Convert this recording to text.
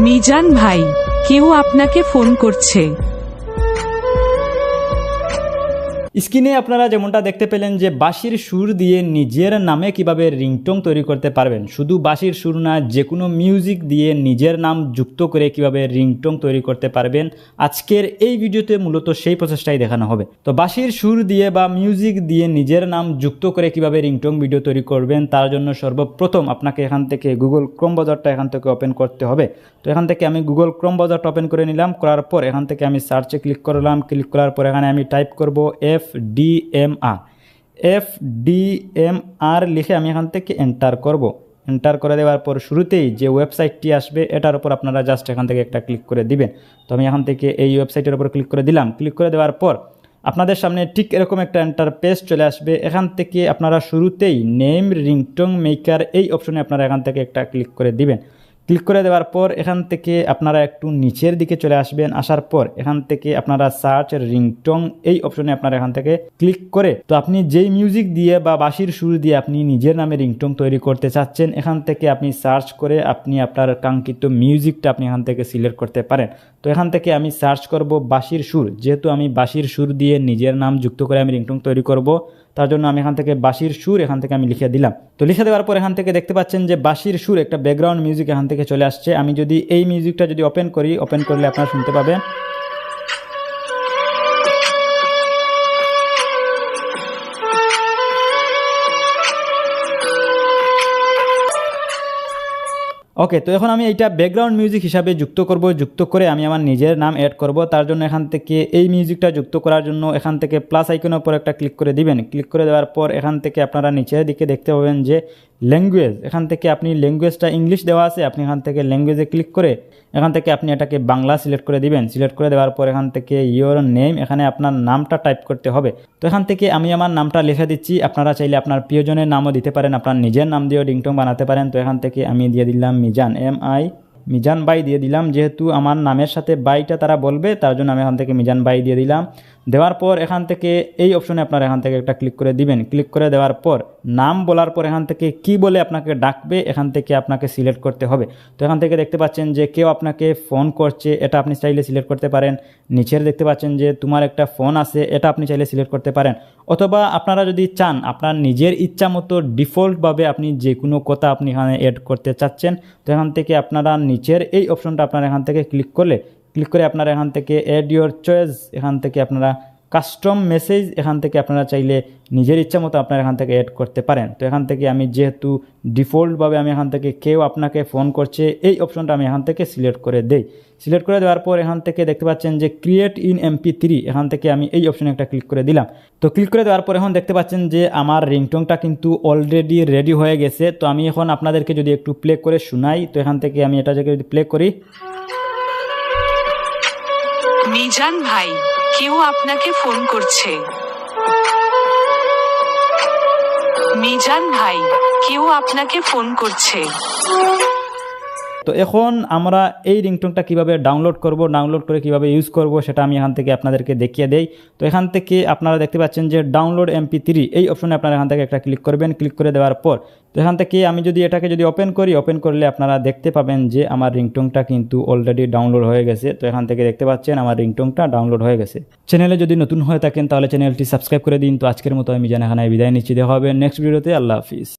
মিজান ভাই, কেউ আপনাকে ফোন করছে। স্ক্রিনে আপনারা যেমনটা দেখতে পেলেন যে বাঁশির সুর দিয়ে নিজের নামে কিভাবে রিংটোন তৈরি করতে পারবেন। শুধু বাঁশির সুর না, যে কোনো মিউজিক দিয়ে নিজের নাম যুক্ত করে কিভাবে রিংটোন তৈরি করতে পারবেন, আজকের এই ভিডিওতে মূলত সেই প্রসেসটাই দেখানো হবে। তো বাঁশির সুর দিয়ে বা মিউজিক দিয়ে নিজের নাম যুক্ত করে কিভাবে রিংটোন ভিডিও তৈরি করবেন, তার জন্য সর্বপ্রথম আপনাকে এখান থেকে গুগল ক্রোম ব্রাউজারটা এখান থেকে ওপেন করতে হবে। তো এখান থেকে আমি গুগল ক্রোম ব্রাউজারটা ওপেন করে নিলাম। করার পর এখান থেকে আমি সার্চে ক্লিক করলাম। ক্লিক করার পর এখানে আমি টাইপ করব FDMR লিখে আমি এখান থেকে এন্টার করব। এন্টার করে দেওয়ার পর শুরুতেই যে ওয়েবসাইটটি আসবে এটার উপর আপনারা জাস্ট এখান থেকে একটা ক্লিক করে দিবেন। তো আমি এখান থেকে এই ওয়েবসাইটের উপর ক্লিক করে দিলাম। ক্লিক করে দেওয়ার পর আপনাদের সামনে ঠিক এরকম একটা ইন্টারফেস চলে আসবে। এখান থেকে আপনারা শুরুতেই নেম রিংটোন মেকার এই অপশনে আপনারা এখান থেকে একটা ক্লিক করে দিবেন। ক্লিক করে দেওয়ার পর এখান থেকে আপনারা একটু নিচের দিকে চলে আসবেন। আসার পর এখান থেকে আপনারা সার্চ রিংটোন এই অপশনে আপনারা এখান থেকে ক্লিক করে তো আপনি যেই মিউজিক দিয়ে বা বাঁশির সুর দিয়ে আপনি নিজের নামে রিংটোন তৈরি করতে চাচ্ছেন, এখান থেকে আপনি সার্চ করে আপনি আপনার কাঙ্ক্ষিত মিউজিকটা আপনি এখান থেকে সিলেক্ট করতে পারেন। তো এখান থেকে আমি সার্চ করব বাঁশির সুর। যেহেতু আমি বাঁশির সুর দিয়ে নিজের নাম যুক্ত করে আমি রিংটোন তৈরি করব, তার জন্য আমি এখান থেকে বাঁশির সুর এখান থেকে আমি লিখে দিলাম। তো লিখে দেওয়ার পর এখান থেকে দেখতে পাচ্ছেন যে বাঁশির সুর একটা ব্যাকগ্রাউন্ড মিউজিক এখান থেকে চলে আসছে। আমি যদি এই মিউজিকটা যদি ওপেন করি, ওপেন করলে আপনারা শুনতে পাবেন। ওকে, তো এখন আমি এইটা ব্যাকগ্রাউন্ড মিউজিক হিসাবে যুক্ত করব। যুক্ত করে আমি আমার নিজের নাম অ্যাড করব। তার জন্য এখান থেকে এই মিউজিকটা যুক্ত করার জন্য এখান থেকে প্লাস আইকনের উপর একটা ক্লিক করে দিবেন। ক্লিক করে দেওয়ার পর এখান থেকে আপনারা নিচের দিকে দেখতে পাবেন যে ল্যাঙ্গুয়েজ, এখান থেকে আপনি ল্যাঙ্গুয়েজটা ইংলিশ দেওয়া আছে, আপনি এখান থেকে ল্যাঙ্গুয়েজে ক্লিক করে এখান থেকে আপনি এটাকে বাংলা সিলেক্ট করে দিবেন। সিলেক্ট করে দেওয়ার পর এখান থেকে ইয়োর নেম, এখানে আপনার নামটা টাইপ করতে হবে। তো এখান থেকে আমি আমার নামটা লিখে দিচ্ছি। আপনারা চাইলে আপনার প্রিয়জনের নামও দিতে পারেন, আপনার নিজের নাম দিয়েও রিংটোন বানাতে পারেন। তো এখান থেকে আমি দিয়ে দিলাম মিজান, মিজান বাই দিয়ে দিলাম। যেহেতু আমার নামের সাথে বাইটা তারা বলবে, তার জন্য আমি এখান থেকে মিজান বাই দিয়ে দিলাম। দেওয়ার পর এখান থেকে এই অপশনে আপনারা এখান থেকে একটা ক্লিক করে দিবেন। ক্লিক করে দেওয়ার পর নাম বলার পর এখান থেকে কি বলে আপনাকে ডাকবে এখান থেকে আপনাকে সিলেক্ট করতে হবে। তো এখান থেকে দেখতে পাচ্ছেন যে কেউ আপনাকে ফোন করছে, এটা আপনি চাইলে সিলেক্ট করতে পারেন। নিচের দেখতে পাচ্ছেন যে তোমার একটা ফোন আছে, এটা আপনি চাইলে সিলেক্ট করতে পারেন। অথবা আপনারা যদি চান আপনার নিজের ইচ্ছা মতো ডিফল্টভাবে আপনি যে কোনো কথা আপনি এখানে অ্যাড করতে চাচ্ছেন, তো এখান থেকে আপনারা নিচের এই অপশনটা আপনারা এখান থেকে ক্লিক করে আপনারা এখান থেকে অ্যাড ইউর চয়েস, এখান থেকে আপনারা কাস্টম মেসেজ, এখান থেকে আপনারা চাইলে নিজের ইচ্ছা মতো আপনারা এখান থেকে অ্যাড করতে পারেন। তো এখান থেকে আমি যেহেতু ডিফল্টভাবে আমি এখান থেকে কেউ আপনাকে ফোন করছে এই অপশনটা আমি এখান থেকে সিলেক্ট করে দেই। সিলেক্ট করে দেওয়ার পর এখান থেকে দেখতে পাচ্ছেন যে ক্রিয়েট ইন MP3, এখান থেকে আমি এই অপশনে একটা ক্লিক করে দিলাম। তো ক্লিক করে দেওয়ার পর এখন দেখতে পাচ্ছেন যে আমার রিংটোনটা কিন্তু অলরেডি রেডি হয়ে গেছে। তো আমি এখন আপনাদেরকে যদি একটু প্লে করে শোনাই, তো এখান থেকে আমি এটা যদি প্লে করি। মিজান ভাই, কেউ আপনাকে ফোন করছে। মিজান ভাই, কেউ আপনাকে ফোন করছে। তো এখন আমরা এই রিংটোনটা কিভাবে ডাউনলোড করে কিভাবে ইউজ করব সেটা আমি এখান থেকে আপনাদেরকে দেখিয়ে দেই। তো এখান থেকে আপনারা দেখতে পাচ্ছেন যে ডাউনলোড MP3 এই অপশনে আপনারা এখান থেকে একটা ক্লিক করবেন। ক্লিক করে দেওয়ার পর তো এখান থেকে আমি যদি এটাকে যদি ওপেন করলে আপনারা দেখতে পাবেন যে আমার রিংটোনটা কিন্তু অলরেডি ডাউনলোড হয়ে গেছে। তো এখান থেকে দেখতে পাচ্ছেন আমার রিংটোনটা ডাউনলোড হয়ে গেছে। চ্যানেলে যদি নতুন হয়ে থাকেন তাহলে চ্যানেলটি সাবস্ক্রাইব করে দিন। তো আজকের মতো আমি মিজান এখানে বিদায় নিচ্ছি। দেখা হবে নেক্সট ভিডিওতে। আল্লাহ হাফিজ।